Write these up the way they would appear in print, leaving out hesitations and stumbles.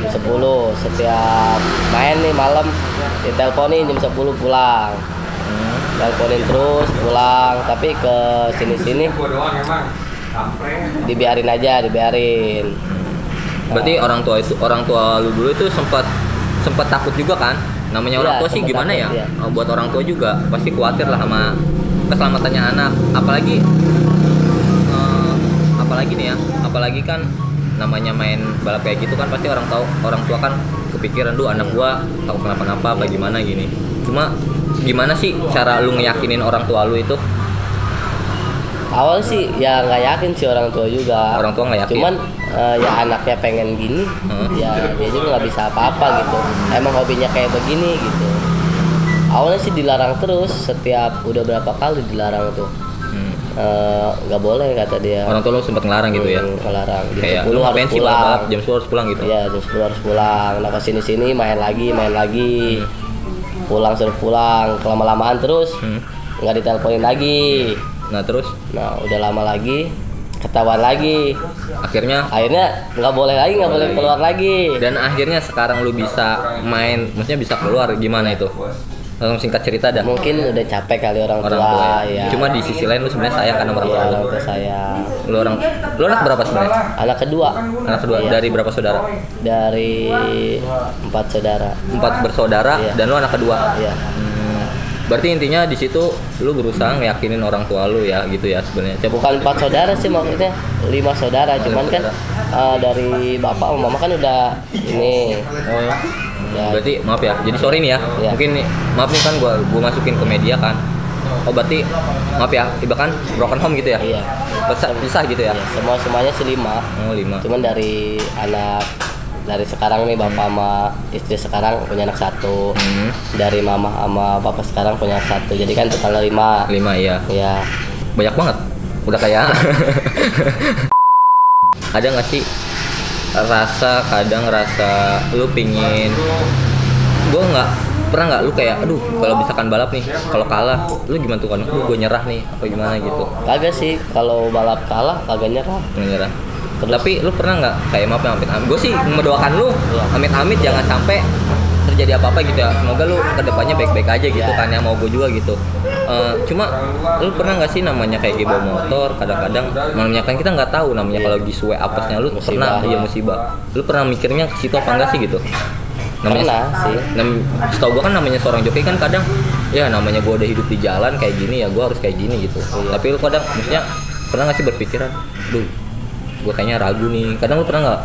Jam 10 setiap main nih malam diteleponin jam 10 pulang. Teleponin terus pulang, tapi ke sini-sini dibiarin aja, dibiarin. Berarti orang tua lu dulu itu sempat takut juga kan? Namanya orang tua sih gimana takut, ya? Buat orang tua juga pasti khawatir lah sama keselamatannya anak. Apalagi nih ya, apalagi kan namanya main balap kayak gitu kan pasti orang tua kan kepikiran anak gua takut kenapa-napa apa gimana gini. Cuma gimana sih cara lu ngeyakinin orang tua lu itu? Awal sih ya nggak yakin sih orang tua juga. Orang tua nggak yakin. Cuman ya anaknya pengen gini, ya dia juga nggak bisa apa-apa gitu. Emang hobinya kayak begini gitu. Awalnya sih dilarang terus, setiap udah berapa kali dilarang tuh. Nggak boleh kata dia. Orang tua lu sempat ngelarang gitu ya? Ngelarang. Jam Kayak 10 harus pulang. Jam 10 harus pulang gitu? Iya, jam 10 harus pulang. Nah kesini-sini main lagi. Pulang suruh pulang, kelama-lamaan terus nggak diteleponin lagi. Nah terus? Nah udah lama lagi, ketahuan lagi. Akhirnya nggak boleh keluar lagi. Dan akhirnya sekarang lu bisa main, maksudnya bisa keluar gimana itu? Langsung singkat cerita dah. Mungkin udah capek kali orang tua ya. Cuma di sisi lain lu sebenarnya sayang kan sama orang tua. Iya, orang tua saya. Lu anak berapa sebenarnya? Anak kedua. Iya. Dari berapa saudara? Dari 4 saudara. 4 bersaudara Iya. Dan lu anak kedua. Iya. Berarti intinya di situ lu berusaha ngeyakinin orang tua lu ya gitu ya sebenarnya. Bukan 4 saudara sih maksudnya, 5 saudara. Cuman kan dari bapak sama mama kan udah ini. Oh. Ya. Berarti maaf ya. Jadi sorry nih ya. Iya. Mungkin nih, maaf nih kan gua masukin ke media kan. Oh berarti maaf ya, ibarat kan broken home gitu ya? Iya. Pisah gitu ya? Iya, semuanya sih 5. Oh 5. Cuman dari sekarang nih bapak sama istri sekarang punya anak 1. Dari mama sama bapak sekarang punya anak 1. Jadi kan totalnya 5. 5 iya. Iya. Banyak banget. Udah kayak ada nggak sih kadang rasa lu pingin, pernah nggak lu kayak aduh kalau misalkan balap nih kalau kalah lu gimana tuh kan gue nyerah nih apa gimana gitu? Kagak sih, kalau balap kalah kagak nyerah. Nyerah. Tapi lu pernah nggak kayak maaf ya amit-amit, gue sih mendoakan lu amit-amit jangan sampai terjadi apa-apa gitu ya, semoga lu kedepannya baik-baik aja gitu kan ya, mau gue juga gitu. Cuma lu pernah nggak sih namanya kayak bawa motor kadang-kadang namanya kan kita nggak tahu namanya kalau di suwe apesnya lu musibah, pernah musibah, lu pernah mikirnya ke situ apa enggak sih gitu? Pernah sih. Setahu gue kan namanya seorang joki kan kadang ya namanya gue udah hidup di jalan kayak gini ya gue harus kayak gini gitu. Tapi lu kadang maksudnya pernah nggak sih berpikiran, duh gue kayaknya ragu nih, kadang lu pernah nggak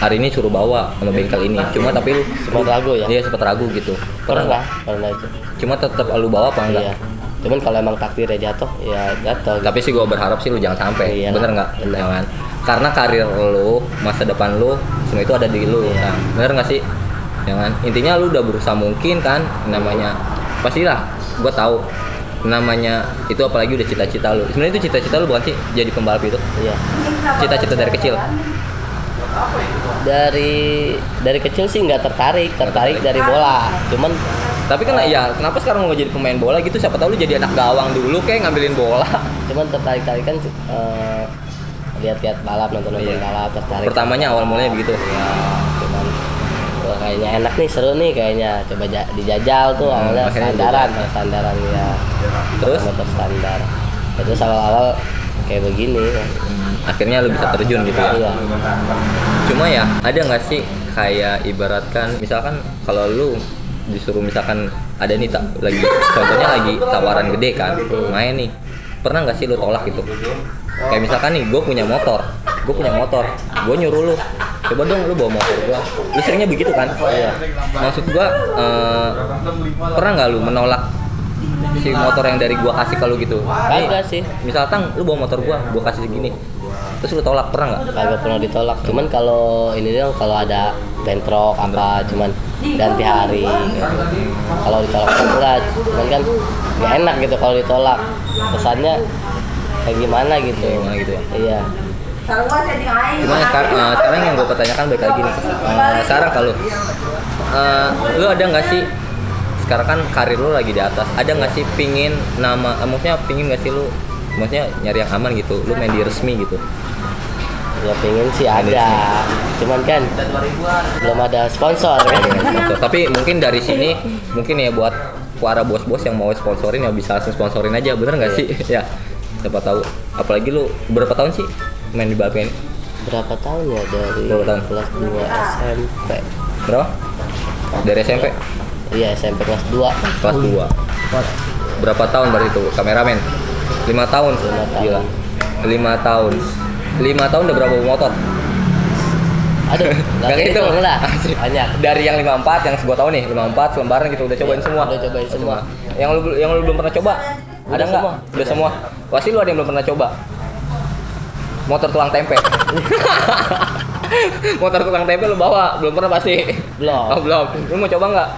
hari ini suruh bawa sama bengkel ini, cuma tapi lu sempat ragu ya? Iya sempat ragu gitu. Pernah itu. Cuma tetap lu bawa apa enggak? Iya. Cuman kalau emang takdirnya jatuh ya jatuh. Tapi sih gue berharap sih lu jangan sampai. Iya, bener nggak? bener. Jangan. Karena karir lu, masa depan lu, semua itu ada di lu. Iya. Nah, bener nggak sih? Jangan. Intinya lu udah berusaha mungkin kan, namanya pastilah. Gue tahu namanya itu apalagi udah cita-cita lu. Sebenarnya itu cita-cita lu bukan sih jadi pembalap itu? Iya. Cita-cita dari kecil. Dari kecil sih nggak tertarik dari bola. Cuman tapi kan ya kenapa sekarang mau jadi pemain bola gitu? Siapa tahu lu jadi anak gawang dulu kayak ngambilin bola. Cuman tertarik kan lihat-lihat balap, nonton balap, tertarik. Pertamanya awal mulanya begitu. Ya, cuman wah, kayaknya enak nih, seru nih kayaknya. Coba dijajal tuh awalnya sandaran ya. Terus motor standar. Terus awal-awal kayak begini. Akhirnya lu bisa terjun gitu ya. Iya. Cuma ya ada nggak sih kayak ibaratkan misalkan kalau lu disuruh misalkan ada nih lagi contohnya lagi tawaran gede kan main nih, pernah nggak sih lu tolak gitu? Kayak misalkan nih gue punya motor gue nyuruh lu coba dong lu bawa motor gue, lu seringnya begitu kan? Iya. Maksud gue pernah nggak lu menolak si motor yang dari gue kasih ke lu gitu? Kagak sih. Misalkan lu bawa motor gue kasih segini terus lu tolak, pernah nggak? Kagak pernah ditolak. Cuman kalau ini dong kalau ada bentrok apa cuman ganti hari. Kalau ditolak kan enggak, cuman kan nggak enak gitu kalau ditolak. Kesannya kayak gimana gitu. Ya? Iya. Cuma sekarang yang gue pertanyakan balik lagi nih. Sekarang kalau lu ada nggak sih sekarang kan karir lu lagi di atas, ada nggak sih pingin maksudnya pingin nggak sih lu maksudnya nyari yang aman gitu, lu main di resmi gitu? Ya pengen sih ada, cuman kan belum ada sponsor kan. Tapi mungkin dari sini mungkin ya buat para bos-bos yang mau sponsorin ya bisa langsung sponsorin aja, bener nggak sih? Ya, siapa tahu. Apalagi lu berapa tahun sih main di balap ini? Berapa tahun ya dari Berapa tahun? kelas 2 SMP? Berapa? Dari SMP? Iya SMP kelas 2. Kelas 2. Berapa tahun berarti itu kameramen? 5 tahun. 5 tahun. Gila. 5 tahun. 5 tahun udah berapa motor? Aduh, Gak itu gitu lah. Banyak. Dari yang 54 yang gua tahu nih, 54 lembaran gitu udah cobain semua. Udah cobain semua. Yang lu belum pernah coba? Ada nggak? semua. Udah semua. Pasti lu ada yang belum pernah coba. Motor tukang tempe. Motor tukang tempe lu bawa, belum pernah pasti. Belum. Oh, belum. Lu mau coba nggak?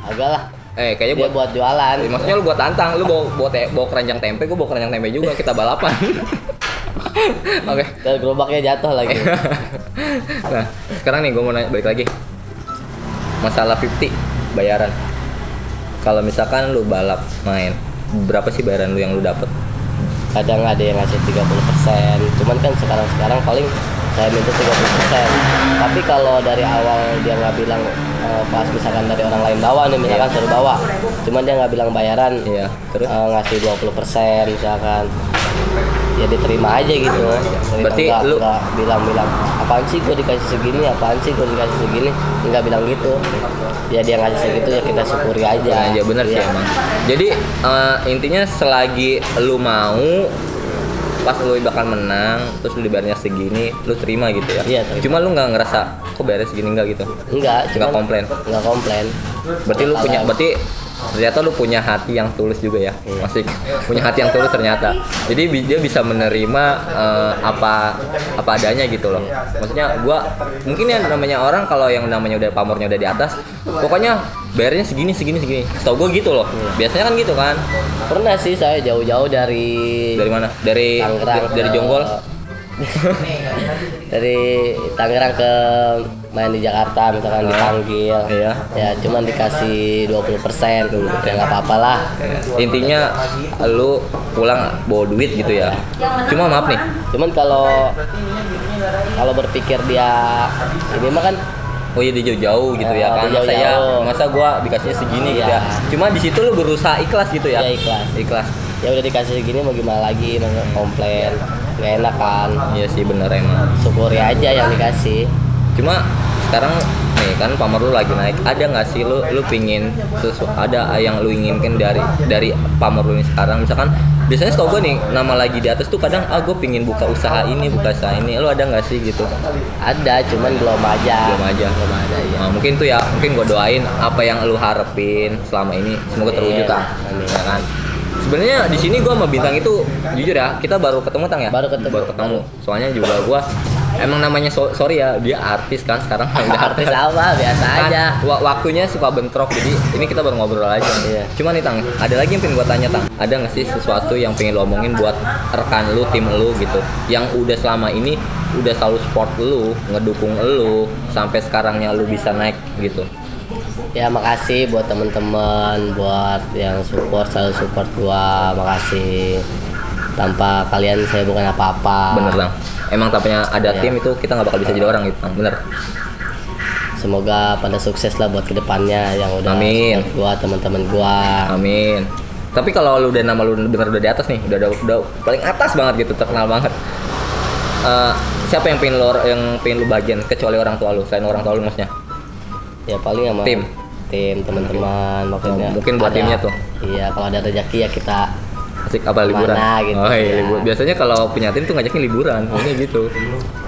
Agak lah. Kayaknya Dia buat jualan. maksudnya lu buat tantang, lu bawa keranjang tempe, gua bawa keranjang tempe juga, kita balapan. Oke. Dan gerobaknya jatuh lagi. Nah, sekarang nih gue mau nanya balik lagi. Masalah 50 bayaran. Kalau misalkan lu balap main, berapa sih bayaran lu yang lu dapet? Kadang ada yang ngasih 30%. Cuman kan sekarang paling saya minta 30%. Tapi kalau dari awal dia nggak bilang pas misalkan dari orang lain bawa nih, misalkan suruh bawa, cuman dia nggak bilang bayaran, Iya, terus? ngasih 20% misalkan, ya diterima aja gitu. Terima, Berarti nggak, lu- nggak bilang apaan sih gue dikasih segini, apaan sih gue dikasih segini, nggak bilang gitu. Ya dia ngasih segitu ya kita syukuri aja. Ya bener sih Iya. emang. Jadi intinya selagi lu mau, pas lu bakal menang, terus lu dibayarnya segini, lu terima gitu ya. Iya, terima. Cuma lu nggak ngerasa kok bayarnya segini enggak gitu. Enggak, Nggak cuman komplain. nggak komplain. Berarti lu punya, berarti ternyata lu punya hati yang tulus juga ya. Iya. Masih punya hati yang tulus ternyata. Jadi dia bisa menerima apa adanya gitu loh. Maksudnya gua mungkin ya namanya orang kalau yang namanya udah pamornya udah di atas, pokoknya bayarnya segini. Setahu gua gitu loh. Biasanya kan gitu kan. Pernah sih saya jauh-jauh dari Dari mana? Dari Tangerang dari ke- Jonggol. dari Tangerang ke main di Jakarta misalkan dipanggil. Iya. Ya cuman dikasih 20% tuh. Ya nggak apa-apa lah. Intinya lu pulang bawa duit gitu ya. Cuma maaf nih, Cuman kalau berpikir dia ini mah kan oh iya dia jauh-jauh gitu ya Ya, kan. dia jauh-jauh. Masa gua dikasihnya segini gitu Iya. ya. Cuma di situ lu berusaha ikhlas gitu ya. Iya, ikhlas. Ikhlas. ya udah dikasih segini mau gimana lagi, mau komplain nggak enak kan. Iya sih bener emang. Syukuri aja yang dikasih. Cuma sekarang nih kan pamor lu lagi naik. Ada nggak sih lu pingin ada yang lu inginkan dari pamor lu ini sekarang? Misalkan biasanya setahu gue nih nama lagi di atas tuh kadang gue pingin buka usaha ini. Lu ada nggak sih gitu? Ada, cuman belum aja. Belum aja. Ya. Nah, mungkin tuh ya, mungkin gue doain apa yang lu harapin selama ini semoga terwujud Iya, Tang. amin. Ya kan. Sebenarnya di sini gue sama Bintang itu jujur ya, kita baru ketemu Tang ya. Baru ketemu. Soalnya juga gue emang namanya sorry ya, dia artis kan sekarang udah Artis apa? Biasa Kan, aja. waktunya suka bentrok, jadi ini kita baru ngobrol aja. Iya. Cuma nih Tang, ada lagi yang pengen gue tanya Tang. Ada nggak sih sesuatu yang pengen lo omongin buat rekan lu, tim lu gitu, yang udah selama ini udah selalu support lu, ngedukung lu sampai sekarangnya lu bisa naik gitu? Ya makasih buat temen-temen, buat yang selalu support gua, makasih. Tanpa kalian saya bukan apa-apa. Bener Tang. Emang tapnya ada Iya. tim itu kita nggak bakal bisa jadi orang gitu Tang. Bener. Semoga pada sukses lah buat kedepannya yang udah Amin. support gua, teman-teman gua. Amin. Tapi kalau lu udah nama lu bener udah di atas nih, udah paling atas banget gitu, terkenal banget. Siapa yang pengen lu bagian kecuali orang tua lu, selain orang tua lu maksudnya? Ya paling sama Tim. teman-teman maksudnya. Mungkin buat timnya tuh. Iya, kalau ada rezeki ya kita Asik apa liburan? Kemana gitu, Oh iya, ya. Biasanya kalau punya tim tuh ngajakin liburan, ini gitu.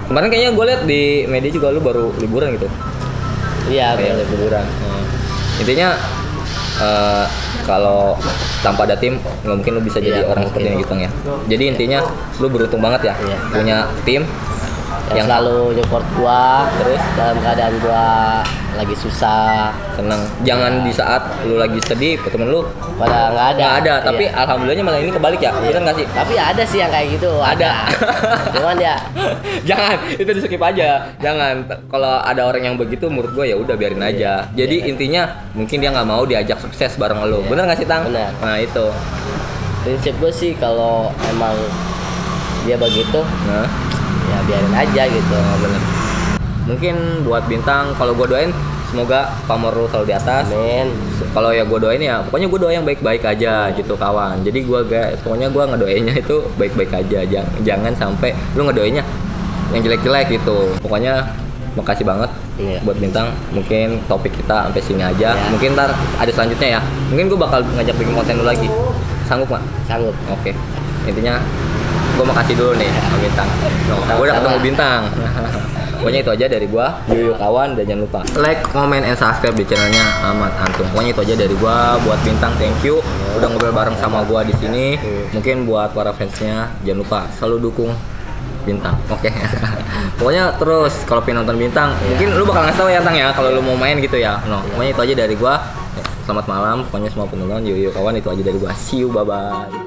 Kemarin kayaknya gue liat di media juga lu baru liburan gitu. iya Kayak boleh. liburan. Intinya kalau tanpa ada tim nggak mungkin lu bisa jadi Iya, orang mungkin. seperti ini gitu ya. Jadi intinya lu beruntung banget ya Iya. punya tim yang selalu support gua terus dalam keadaan gua lagi susah, senang. Jangan di saat lu lagi sedih temen lu pada nggak ada. nggak ada, tapi Iya. alhamdulillahnya malah ini kebalik ya. Bener nggak sih? Tapi ada sih yang kayak gitu. Ada. Cuman ya Jangan, itu di skip aja. Jangan. Kalau ada orang yang begitu, menurut gue ya udah biarin aja. Jadi intinya mungkin dia nggak mau diajak sukses bareng lo. Iya. Bener nggak sih Tang? Bener. Nah itu. prinsip gue sih kalau emang dia begitu Nah, ya biarin aja gitu. Bener. Mungkin buat Bintang, kalau gue doain semoga pamor lu selalu di atas. Amin. Kalau ya gue doain ya, pokoknya gue doa yang baik-baik aja gitu kawan. Jadi pokoknya gue ngedoainnya itu baik-baik aja. Jangan sampai lu ngedoainnya yang jelek-jelek gitu. Pokoknya makasih banget buat Bintang. Mungkin topik kita sampai sini aja. Mungkin ntar ada selanjutnya ya. Mungkin gue bakal ngajak bikin konten dulu lagi. Sanggup nggak? Sanggup. Oke. Intinya gue makasih dulu nih sama Bintang. Gue udah ketemu Bintang. Pokoknya itu aja dari gua, Yuyu kawan, dan jangan lupa like, comment, and subscribe di channelnya Ahmad Antung. Pokoknya itu aja dari gua buat Bintang, thank you udah ngobrol bareng sama gua di sini. Mungkin buat para fansnya jangan lupa selalu dukung Bintang, oke? Pokoknya terus kalau pengen nonton Bintang, mungkin lu bakal ngasih tau ya Tang ya kalau lu mau main gitu ya. Pokoknya itu aja dari gua. Selamat malam, pokoknya semua penonton Yuyu kawan, itu aja dari gua. See you, bye bye.